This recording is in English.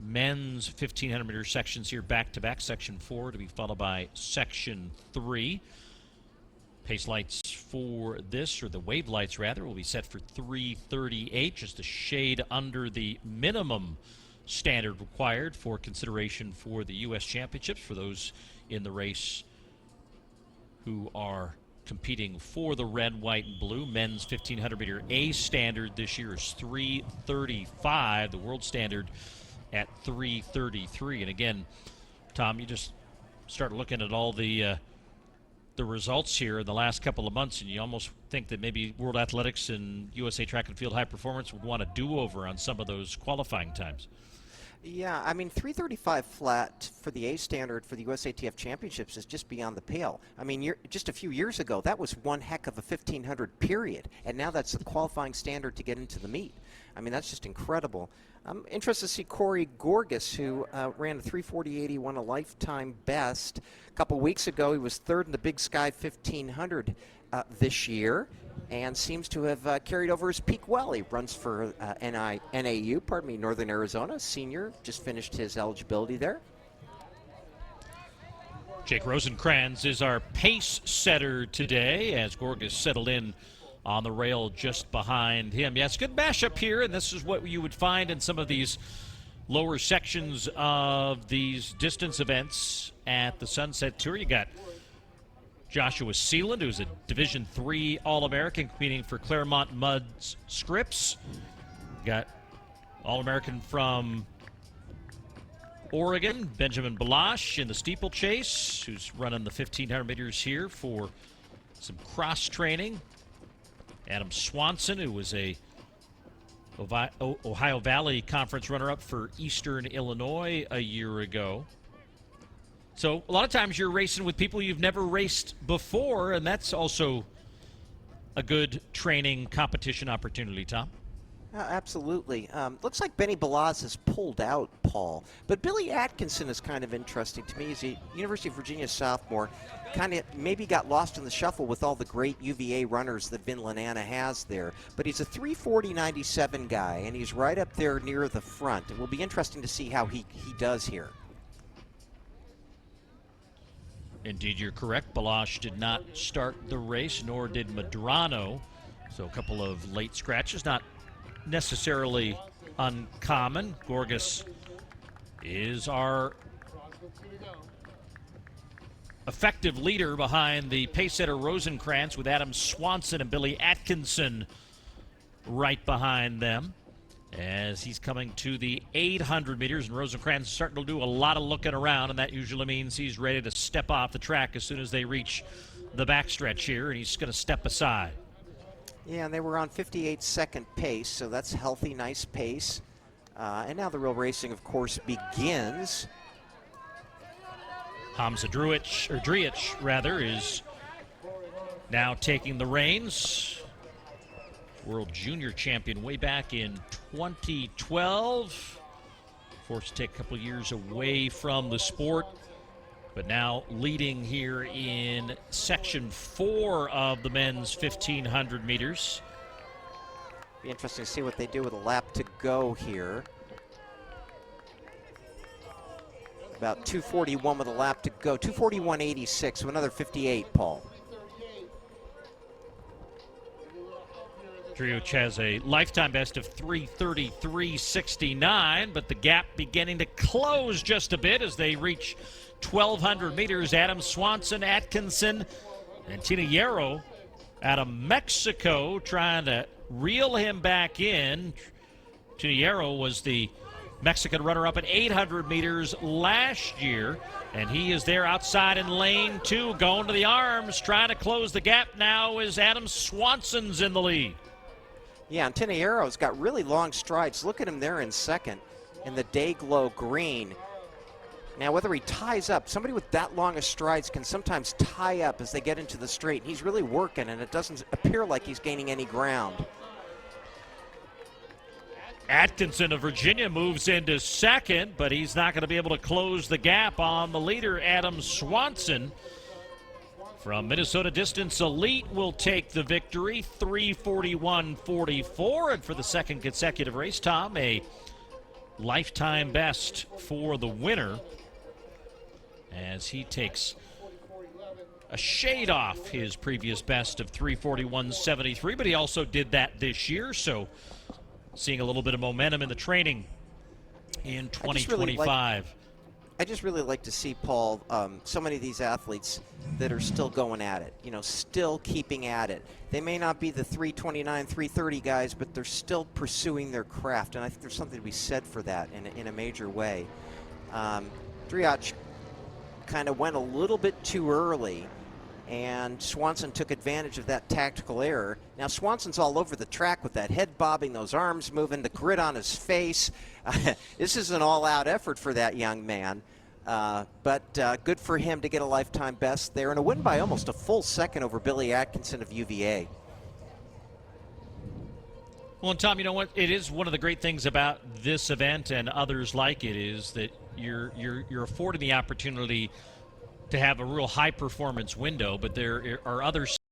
men's 1,500-meter sections here back-to-back. Section 4 to be followed by Section 3. Pace lights for this, or the wave lights rather, will be set for 3:38, just a shade under the minimum standard required for consideration for the U.S. Championships for those in the race who are competing for the red, white, and blue. Men's 1,500-meter A standard this year is 3:35. The world standard at 3:33. And again, Tom, you just start looking at all the results here in the last couple of months, and you almost think that maybe World Athletics and USA Track and Field High Performance would want a do-over on some of those qualifying times. Yeah, I mean, 3:35 flat for the A standard for the USATF Championships is just beyond the pale. I mean, just a few years ago, that was one heck of a 1,500 period, and now that's the qualifying standard to get into the meet. I mean, that's just incredible. I'm interested to see Corey Gorgas, who ran a 3:40.80, won a lifetime best. A couple weeks ago, he was third in the Big Sky 1,500 this year, and seems to have carried over his peak well. He runs for NAU, Northern Arizona. Senior, just finished his eligibility there. Jake Rosencrans is our pace setter today as Gorgas settled in on the rail just behind him. Yes, good mashup here, and this is what you would find in some of these lower sections of these distance events at the Sunset Tour. You got Joshua Sealand, who's a Division III All-American competing for Claremont Muds Scripps. You got All-American from Oregon, Benjamin Balash in the steeplechase, who's running the 1,500 meters here for some cross-training. Adam Swanson, who was a Ohio Valley Conference runner-up for Eastern Illinois a year ago. So a lot of times you're racing with people you've never raced before, and that's also a good training competition opportunity, Tom. Absolutely. Looks like Benny Balaz has pulled out, Paul. But Billy Atkinson is kind of interesting to me. He's a University of Virginia sophomore. Kind of maybe got lost in the shuffle with all the great UVA runners that Vin Lanana has there. But he's a 3:40.97 guy, and he's right up there near the front. It will be interesting to see how he does here. Indeed, you're correct. Balash did not start the race, nor did Medrano. So a couple of late scratches, not necessarily uncommon. Gorgas is our effective leader behind the pace setter Rosencrans, with Adam Swanson and Billy Atkinson right behind them as he's coming to the 800 meters, and Rosencrans is starting to do a lot of looking around, and that usually means he's ready to step off the track as soon as they reach the backstretch here, and he's going to step aside. Yeah, and they were on 58-second pace, so that's healthy, nice pace. And now the real racing, of course, begins. Hamza DRIOUCH, is now taking the reins. World Junior Champion way back in 2012. Forced to take a couple years away from the sport, but now leading here in Section 4 of the men's 1,500 meters. Be interesting to see what they do with a lap to go here. About 2:41 with a lap to go. 2:41.86, so another 58, Paul. DRIOUCH has a lifetime best of 3:33.69, but the gap beginning to close just a bit as they reach 1,200 meters. Adam Swanson, Atkinson, and TINAJERO out of Mexico trying to reel him back in. TINAJERO was the Mexican runner-up at 800 meters last year, and he is there outside in lane 2, going to the arms, trying to close the gap now as Adam Swanson's in the lead. Yeah, and TINAJERO's got really long strides. Look at him there in second in the day-glow green. Now, whether he ties up, somebody with that long of strides can sometimes tie up as they get into the straight. He's really working, and it doesn't appear like he's gaining any ground. Atkinson of Virginia moves into second, but he's not going to be able to close the gap on the leader, Adam Swanson. From Minnesota Distance Elite will take the victory, 3:41.44. And for the second consecutive race, Tom, a lifetime best for the winner as he takes a shade off his previous best of 341.73, but he also did that this year, so seeing a little bit of momentum in the training in 2025. I just really like to see, Paul, so many of these athletes that are still going at it, you know, still keeping at it. They may not be the 329, 330 guys, but they're still pursuing their craft, and I think there's something to be said for that in a major way. DRIOUCH kind of went a little bit too early, and Swanson took advantage of that tactical error. Now Swanson's all over the track with that head bobbing, those arms moving, the grit on his face. This is an all-out effort for that young man, but good for him to get a lifetime best there and a win by almost a full second over Billy Atkinson of UVA. Well, and Tom, you know what? It is one of the great things about this event and others like it is that you're afforded the opportunity to have a real high-performance window, but there are other